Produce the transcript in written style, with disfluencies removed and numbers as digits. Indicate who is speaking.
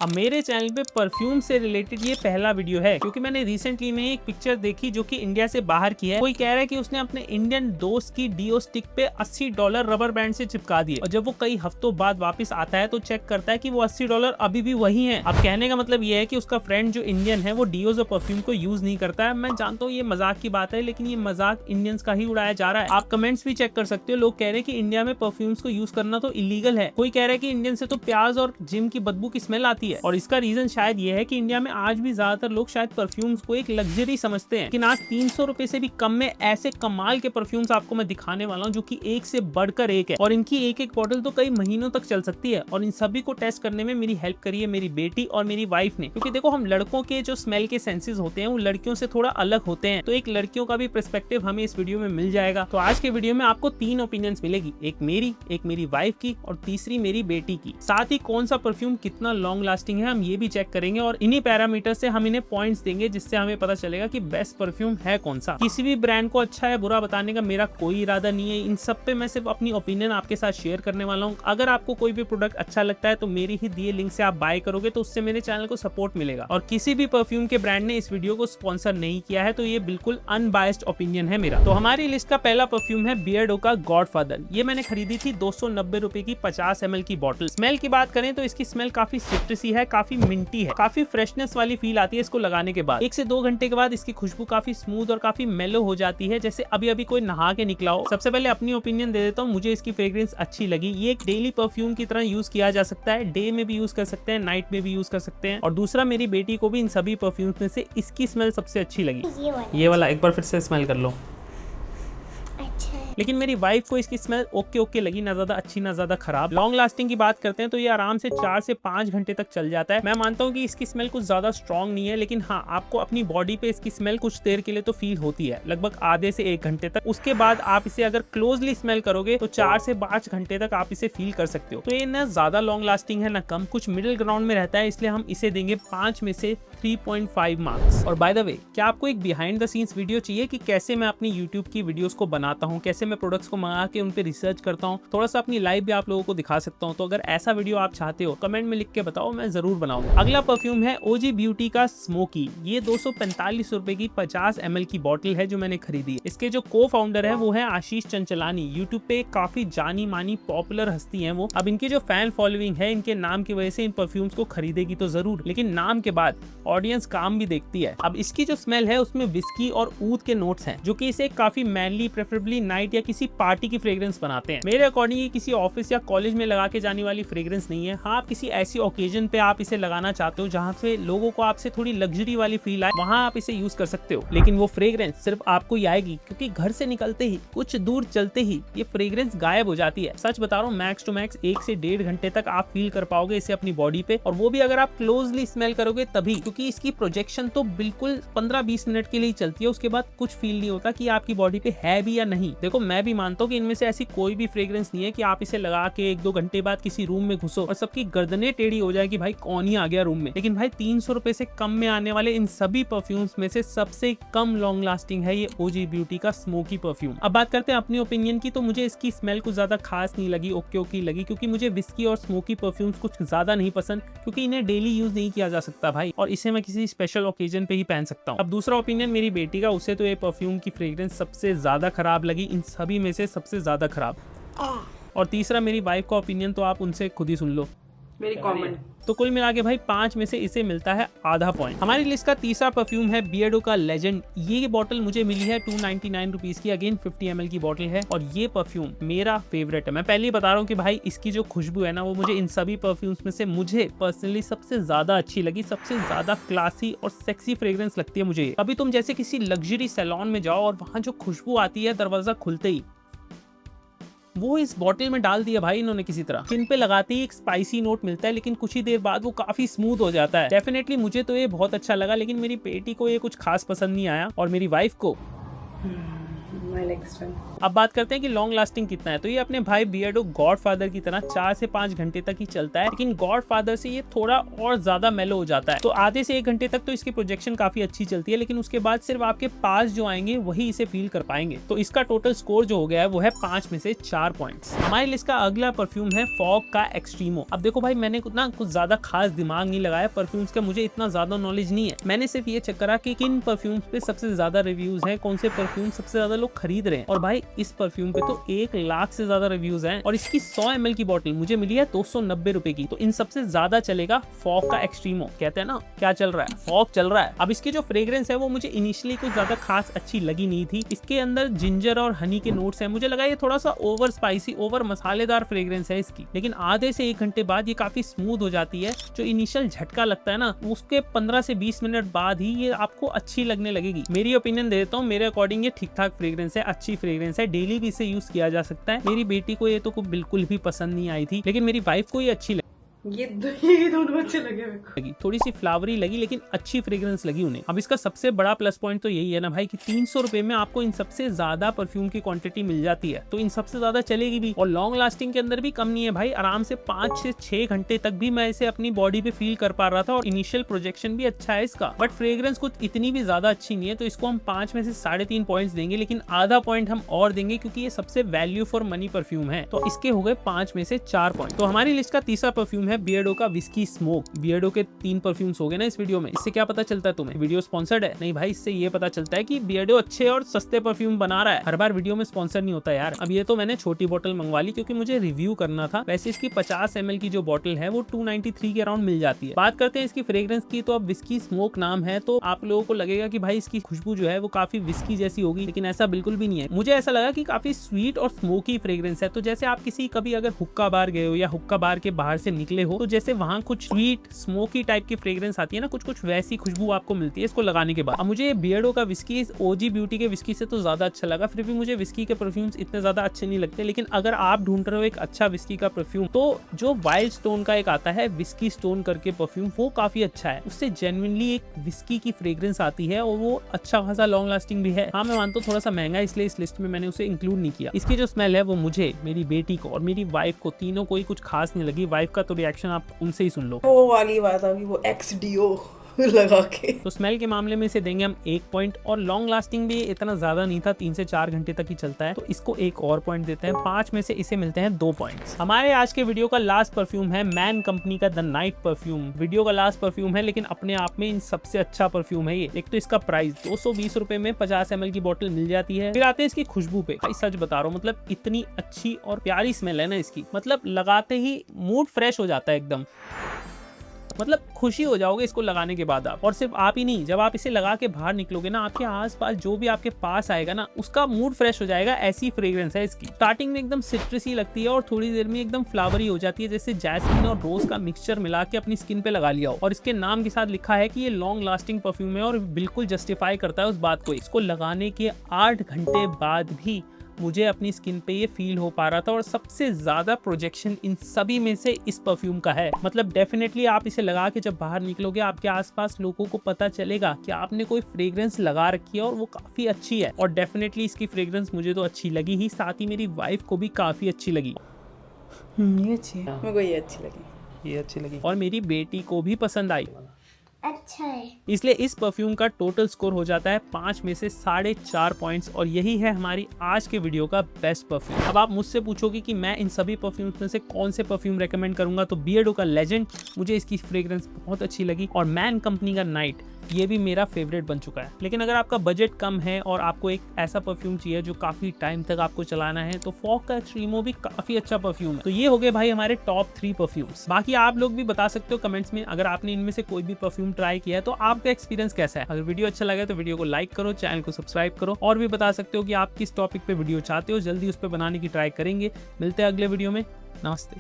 Speaker 1: अब मेरे चैनल पे परफ्यूम से रिलेटेड ये पहला वीडियो है, क्योंकि मैंने रिसेंटली में एक पिक्चर देखी जो कि इंडिया से बाहर की है। कोई कह रहा है कि उसने अपने इंडियन दोस्त की डीओ स्टिक पे $80 रबर बैंड से चिपका दिए, और जब वो कई हफ्तों बाद वापस आता है तो चेक करता है कि वो $80 अभी भी वही है। अब कहने का मतलब ये है कि उसका फ्रेंड जो इंडियन है वो डीओज और परफ्यूम को यूज नहीं करता है। मैं जानता हूँ ये मजाक की बात है, लेकिन ये मजाक इंडियंस का ही उड़ाया जा रहा है। आप कमेंट्स भी चेक कर सकते हो, लोग कह रहे हैं कि इंडिया में परफ्यूम्स को यूज करना तो इलीगल है। कोई कह रहा है कि इंडियन से तो प्याज और जिम की बदबू की स्मेल आती है, और इसका रीजन शायद ये है कि इंडिया में आज भी ज्यादातर लोग शायद परफ्यूम्स को एक लग्जरी समझते हैं। लेकिन आज 300 रुपए से भी कम में ऐसे कमाल के परफ्यूम्स आपको मैं दिखाने वाला हूँ जो कि एक से बढ़कर एक है, और इनकी एक एक बॉटल तो कई महीनों तक चल सकती है। और इन सभी को टेस्ट करने में मेरी हेल्प करी है मेरी बेटी और मेरी वाइफ ने, क्योंकि देखो हम लड़कों के जो स्मेल के सेंसेस होते हैं वो लड़कियों से थोड़ा अलग होते हैं, तो एक लड़कियों का भी पर्सपेक्टिव हमें इस वीडियो में मिल जाएगा। तो आज के वीडियो में आपको 3 ओपिनियंस मिलेगी, एक मेरी वाइफ की और तीसरी मेरी बेटी की। साथ ही कौन सा परफ्यूम कितना लॉन्ग लास्टिंग है हम ये भी चेक करेंगे, और इन्हीं पैरामीटर से हम इन्हें पॉइंट्स देंगे जिससे हमें पता चलेगा कि बेस्ट परफ्यूम है कौन सा। किसी भी ब्रांड को अच्छा या बुरा बताने का मेरा कोई इरादा नहीं है, इन सब पे मैं सिर्फ अपनी ओपिनियन आपके साथ शेयर करने वाला हूँ। अगर आपको कोई भी प्रोडक्ट अच्छा लगता है तो मेरी ही दिए लिंक से आप बाय करोगे तो उससे मेरे चैनल को सपोर्ट मिलेगा। और किसी भी परफ्यूम के ब्रांड ने इस वीडियो को स्पॉन्सर नहीं किया है, तो ये बिल्कुल अनबायस्ड ओपिनियन है मेरा। तो हमारी लिस्ट का पहला परफ्यूम है बियर्डो का गॉडफादर। ये मैंने खरीदी थी 290 रुपए की 50 ml की बॉटल। स्मेल की बात करें तो इसकी स्मेल काफी सिट्रसी है, काफी मिंटी है, काफी फ्रेशनेस वाली फील आती है इसको लगाने के बाद। 1 से 2 घंटे के बाद इसकी खुशबू काफी स्मूथ और काफी मेलो हो जाती है, जैसे अभी अभी कोई नहा के निकला हो। सबसे पहले अपनी ओपिनियन दे देता हूँ, मुझे इसकी फ्रेग्रेंस अच्छी लगी। ये एक डेली परफ्यूम की तरह यूज किया जा सकता है, डे में भी यूज कर सकते हैं, नाइट में भी यूज कर सकते हैं। और दूसरा, मेरी बेटी को भी इन सभी परफ्यूम्स में से इसकी स्मेल सबसे अच्छी लगी। ये वाला एक बार फिर से स्मेल कर लो। लेकिन मेरी वाइफ को इसकी स्मेल ओके लगी, ना ज्यादा अच्छी ना ज्यादा खराब। लॉन्ग लास्टिंग की बात करते हैं तो ये आराम से 4 से 5 घंटे तक चल जाता है। मैं मानता हूँ कि इसकी स्मेल कुछ ज्यादा स्ट्रॉन्ग नहीं है, लेकिन हाँ, आपको अपनी बॉडी पे इसकी स्मेल कुछ देर के लिए तो फील होती है, लगभग आधे से 1 घंटे तक। उसके बाद आप इसे अगर क्लोजली स्मेल करोगे तो 4 से 5 घंटे तक आप इसे फील कर सकते हो। तो ये ना ज्यादा लॉन्ग लास्टिंग है ना कम, कुछ मिडिल ग्राउंड में रहता है, इसलिए हम इसे देंगे 5 में से 3.5 मार्क्स। और बाय द वे, क्या आपको एक बिहाइंड द सीन्स वीडियो चाहिए कि कैसे मैं अपनी यूट्यूब की वीडियोस को बनाता हूँ, कैसे मैं प्रोडक्ट्स को मंगा के उन पे रिसर्च करता हूँ, थोड़ा सा अपनी लाइफ भी आप लोगों को दिखा सकता हूँ? तो अगर ऐसा वीडियो आप चाहते हो कमेंट में लिख के बताओ, मैं जरूर बनाऊंगा। अगला परफ्यूम है ओजी ब्यूटी का स्मोकी। ये 245 रुपए की 50 ml की बॉटल है जो मैंने खरीदी है। इसके जो को फाउंडर है वो है आशीष चंचलानी। यूट्यूब पे काफी जानी मानी पॉपुलर हस्ती है वो। अब इनकी जो फैन फॉलोइंग है, इनके नाम की वजह से इन परफ्यूम्स को खरीदेगी तो जरूर, लेकिन नाम के बाद ऑडियंस काम भी देखती है। अब इसकी जो स्मेल है उसमें विस्की और ऊद के नोट्स हैं, जो कि इसे काफी मैनली, प्रेफरेबली नाइट या किसी पार्टी की फ्रेग्रेंस बनाते हैं। मेरे अकॉर्डिंग ये किसी ऑफिस या कॉलेज में लगा के जाने वाली फ्रेग्रेंस नहीं है। हाँ, आप किसी ऐसी ओकेजन पे आप इसे लगाना चाहते हो जहाँ से लोगों को आपसे थोड़ी लग्जरी वाली फील आए, वहाँ आप इसे यूज कर सकते हो। लेकिन वो फ्रेग्रेंस सिर्फ आपको ही आएगी, क्योंकि घर से निकलते ही, कुछ दूर चलते ही ये फ्रेग्रेंस गायब हो जाती है। सच बता रहा हूँ, मैक्स टू मैक्स 1 से 1.5 घंटे तक आप फील कर पाओगे इसे अपनी बॉडी पे, और वो भी अगर आप क्लोजली स्मेल करोगे तभी, क्योंकि इसकी प्रोजेक्शन तो बिल्कुल 15-20 मिनट के लिए चलती है। उसके बाद कुछ फील नहीं होता कि आपकी बॉडी पे है भी या नहीं। देखो, मैं भी मानता हूँ कि इनमें से ऐसी कोई भी फ्रेग्रेंस नहीं है कि आप इसे लगा के 1-2 घंटे बाद किसी रूम में घुसो और सबकी गर्दनें टेढ़ी हो जाए कि भाई कौन ही आ गया रूम में। लेकिन भाई 300 रुपए से कम में आने वाले इन सभी परफ्यूम्स में से सबसे कम लॉन्ग लास्टिंग है ये ओजी ब्यूटी का स्मोकी परफ्यूम। अब बात करते हैं अपनी ओपिनियन की, तो मुझे इसकी स्मेल कुछ ज्यादा खास नहीं लगी, ओके लगी, क्योंकि मुझे विस्की और स्मोकी परफ्यूम्स कुछ ज्यादा नहीं पसंद, क्योंकि इन्हें डेली यूज नहीं किया जा सकता भाई, और इसे मैं किसी स्पेशल ओकेजन पे ही पहन सकता हूँ। अब दूसरा ओपिनियन मेरी बेटी का, उसे तो ये परफ्यूम की फ्रेग्रेंस सबसे ज्यादा खराब लगी, इन सभी में से सबसे ज्यादा खराब। और तीसरा मेरी वाइफ का ओपिनियन तो आप उनसे खुद ही सुन लो,
Speaker 2: वेरी कॉमन।
Speaker 1: तो कुल मिला के भाई 5 में से इसे मिलता है आधा पॉइंट। हमारी लिस्ट का तीसरा परफ्यूम है बियर्डो का लेजेंड। ये बॉटल मुझे मिली है 299 रुपीज की, अगेन 50 ml की बॉटल है, और ये परफ्यूम मेरा फेवरेट है। मैं पहले ही बता रहा हूँ कि भाई इसकी जो खुशबू है ना, वो मुझे इन सभी परफ्यूम्स में से मुझे पर्सनली सबसे ज्यादा अच्छी लगी, सबसे ज्यादा क्लासी और सेक्सी फ्रेग्रेंस लगती है मुझे। अभी तुम जैसे किसी लग्जरी सैलून में जाओ और वहाँ जो खुशबू आती है दरवाजा खुलते ही, वो इस बॉटल में डाल दिया भाई इन्होंने किसी तरह। स्किन पे लगाते ही एक स्पाइसी नोट मिलता है, लेकिन कुछ ही देर बाद वो काफी स्मूथ हो जाता है। डेफिनेटली मुझे तो ये बहुत अच्छा लगा, लेकिन मेरी बेटी को ये कुछ खास पसंद नहीं आया, और मेरी वाइफ को
Speaker 2: my legs done.
Speaker 1: अब बात करते हैं कि लॉन्ग लास्टिंग कितना है। तो ये अपने भाई बियर्डो गॉडफादर की तरह 4 से 5 घंटे तक ही चलता है, लेकिन गॉडफादर से ये थोड़ा और ज्यादा मेलो हो जाता है। तो आधे से 1 घंटे तक तो इसकी प्रोजेक्शन काफी अच्छी चलती है, लेकिन उसके बाद सिर्फ आपके पास जो आएंगे वही इसे फील कर पाएंगे। तो इसका टोटल स्कोर जो हो गया है वो है 5 में से 4 पॉइंट्स। हमारी लिस्ट का अगला परफ्यूम है फॉग का एक्सट्रीमो। अब देखो भाई, मैंने कुछ ज्यादा खास दिमाग नहीं लगाया, परफ्यूम्स का मुझे इतना ज्यादा नॉलेज नहीं है। मैंने सिर्फ ये चेक करा कि किन परफ्यूम्स पे सबसे ज्यादा रिव्यूज हैं, कौन से परफ्यूम सबसे ज्यादा लोग खरीद रहे हैं। और भाई इस परफ्यूम पे तो 1 लाख से ज्यादा रिव्यूज हैं, और इसकी 100 ml की बोतल मुझे मिली है 290 रुपए की। तो इन सबसे ज्यादा चलेगा फॉग का एक्सट्रीमो। कहते हैं ना क्या चल रहा है, फॉग चल रहा है। अब इसकी जो फ्रेग्रेंस है वो मुझे इनिशियली कुछ ज्यादा खास अच्छी लगी नहीं थी। इसके अंदर जिंजर और हनी के नोट्स हैं, मुझे लगा ये थोड़ा सा ओवर स्पाइसी, ओवर मसालेदार फ्रेग्रेंस है इसकी, लेकिन आधे से 1 घंटे बाद ये काफी स्मूथ हो जाती है। जो इनिशियल झटका लगता है ना, उसके 15 से 20 मिनट बाद ही ये आपको अच्छी लगने लगेगी। मेरी ओपिनियन दे देता हूँ, मेरे अकॉर्डिंग ये ठीक ठाक फ्रेग्रेंस है, अच्छी फ्रेग्रेंस है, डेली भी इसे यूज किया जा सकता है। मेरी बेटी को ये तो बिल्कुल भी पसंद नहीं आई थी, लेकिन मेरी वाइफ को ये अच्छी लगी।
Speaker 2: ये दोनों अच्छे लगे मेरे को।
Speaker 1: थोड़ी सी फ्लावरी लगी, लेकिन अच्छी फ्रेग्रेंस लगी उन्हें। अब इसका सबसे बड़ा प्लस पॉइंट तो यही है ना भाई कि 300 रुपए में आपको इन सबसे ज्यादा परफ्यूम की क्वांटिटी मिल जाती है, तो इन सबसे ज्यादा चलेगी भी। और लॉन्ग लास्टिंग के अंदर भी कम नहीं है भाई, आराम से 5 से 6 घंटे तक भी मैं इसे अपनी बॉडी पे फील कर पा रहा था, और इनिशियल प्रोजेक्शन भी अच्छा है इसका। बट फ्रेग्रेंस कुछ इतनी भी ज्यादा अच्छी नहीं है, तो इसको हम 5 में से 3.5 पॉइंट्स देंगे, लेकिन आधा पॉइंट हम और देंगे क्योंकि ये सबसे वैल्यू फॉर मनी परफ्यूम है। तो इसके हो गए 5 में से 4 पॉइंट। तो हमारी लिस्ट का तीसरा परफ्यूम है बियर्डो का विस्की स्मोक। बियर्डो के 3 परफ्यूम्स हो गए ना इस वीडियो में। इससे क्या पता चलता है तुम्हें, वीडियो स्पॉन्सर्ड है? नहीं भाई, इससे ये पता चलता है कि बियर्डो अच्छे और सस्ते परफ्यूम बना रहा है। हर बार वीडियो में स्पॉन्सर नहीं होता यार। अब ये तो मैंने छोटी बोतल मंगवा ली क्योंकि मुझे रिव्यू करना था। वैसे इसकी 50 ml की जो बोतल है वो 293 के अराउंड मिल जाती है। बात करते हैं इसकी फ्रेग्रेंस की, तो अब विस्की स्मोक नाम है, तो आप लोगों को लगेगा कि भाई इसकी खुशबू जो है वो काफी विस्की जैसी होगी, लेकिन ऐसा बिल्कुल भी नहीं है। मुझे ऐसा लगा कि काफी स्वीट और स्मोकी फ्रेग्रेंस है। तो जैसे आप किसी कभी अगर हुक्का बार गए हो या हुक्का बार के बाहर से निकले हो, तो जैसे वहाँ कुछ स्वीट स्मोकी टाइप की फ्रेग्रेंस आती है ना, कुछ वैसी खुशबू आपको मिलती है इसको लगाने के बाद। अब मुझे बियर्डो का विस्की ओजी ब्यूटी के विस्की से तो ज्यादा अच्छा लगा। फिर भी मुझे विस्की के परफ्यूम्स इतने ज्यादा अच्छे नहीं लगते, लेकिन अगर आप ढूंढ रहे हो एक अच्छा विस्की का परफ्यूम, तो जो वाइल्ड स्टोन का एक आता है विस्की स्टोन करके परफ्यूम, वो काफी अच्छा है। उससे जेन्युइनली एक विस्की की फ्रेग्रेंस आती है, और वो अच्छा खासा लॉन्ग लास्टिंग भी है। हाँ, मैं मानता हूँ थोड़ा सा महंगा, इसलिए इस लिस्ट में मैंने उसे इंक्लूड नहीं किया। इसकी जो स्मेल है वो मुझे, मेरी बेटी को और मेरी वाइफ को, तीनों को ही कुछ खास नहीं लगी। वाइफ का तो रिएक्शन आप उनसे ही सुन लो।
Speaker 2: वो वाली बात होगी, वो XDO लगा के।
Speaker 1: तो स्मेल के मामले में इसे देंगे हम 1 पॉइंट, और लॉन्ग लास्टिंग भी इतना ज्यादा नहीं था, 3 से 4 घंटे तक ही चलता है, तो इसको 1 और पॉइंट देते हैं। 5 में से इसे मिलते हैं 2 पॉइंट्स। हमारे आज के वीडियो का लास्ट परफ्यूम है मैन कंपनी का द नाइट परफ्यूम। वीडियो का लास्ट परफ्यूम है, लेकिन अपने आप में इन सबसे अच्छा परफ्यूम है ये। एक तो इसका प्राइस 220 रुपए में 50 ml की बोतल मिल जाती है। फिर आते हैं इसकी खुशबू पे। भाई सच बता रहा हूँ, मतलब इतनी अच्छी और प्यारी स्मेल है ना इसकी, मतलब लगाते ही मूड फ्रेश हो जाता है एकदम। मतलब खुशी हो जाओगे इसको लगाने के बाद आप। और सिर्फ आप ही नहीं, जब आप इसे लगा के बाहर निकलोगे ना, आपके आसपास जो भी आपके पास आएगा ना, उसका मूड फ्रेश हो जाएगा। ऐसी फ्रेग्रेंस है इसकी। स्टार्टिंग में एकदम सिट्रसी लगती है और थोड़ी देर में एकदम फ्लावरी हो जाती है, जैसे जैस्मिन और रोज का मिक्सचर मिला के अपनी स्किन पे लगा लिया हो। और इसके नाम के साथ लिखा है कि ये लॉन्ग लास्टिंग परफ्यूम है, और बिल्कुल जस्टिफाई करता है उस बात को। इसको लगाने के 8 घंटे बाद भी मुझे अपनी स्किन पे ये फील हो पा रहा था, और सबसे ज्यादा प्रोजेक्शन इन सभी में से इस परफ्यूम का है। मतलब डेफिनेटली आप इसे लगा के जब बाहर निकलोगे, आपके आसपास लोगों को पता चलेगा कि आपने कोई फ्रेग्रेंस लगा रखी है, और वो काफी अच्छी है। और डेफिनेटली इसकी फ्रेग्रेंस मुझे तो अच्छी लगी ही, साथ ही मेरी वाइफ को भी काफी अच्छी लगी।
Speaker 2: ये अच्छी है, मेरे को ये अच्छी लगी,
Speaker 1: ये अच्छी लगी, और मेरी बेटी को भी पसंद आई।
Speaker 3: अच्छा है।
Speaker 1: इसलिए इस परफ्यूम का टोटल स्कोर हो जाता है 5 में से 4.5 पॉइंट्स, और यही है हमारी आज के वीडियो का बेस्ट परफ्यूम। अब आप मुझसे पूछोगे कि मैं इन सभी परफ्यूम्स में से कौन से परफ्यूम रेकमेंड करूंगा, तो बियर्डो का लेजेंड, मुझे इसकी फ्रेग्रेंस बहुत अच्छी लगी, और मैन कंपनी का नाइट, ये भी मेरा फेवरेट बन चुका है। लेकिन अगर आपका बजट कम है और आपको एक ऐसा परफ्यूम चाहिए जो काफी टाइम तक आपको चलाना है, तो फॉग का एक्सट्रीमो भी काफी अच्छा परफ्यूम है। तो ये हो गए भाई हमारे टॉप 3 परफ्यूम्स। बाकी आप लोग भी बता सकते हो कमेंट्स में, अगर आपने इनमें से कोई भी परफ्यूम ट्राई किया है तो आपका एक्सपीरियंस कैसा है। अगर वीडियो अच्छा लगे तो वीडियो को लाइक करो, चैनल को सब्सक्राइब करो, और भी बता सकते हो कि आप किस टॉपिक पे वीडियो चाहते हो, जल्दी उस पर बनाने की ट्राई करेंगे। मिलते हैं अगले वीडियो में, नमस्ते।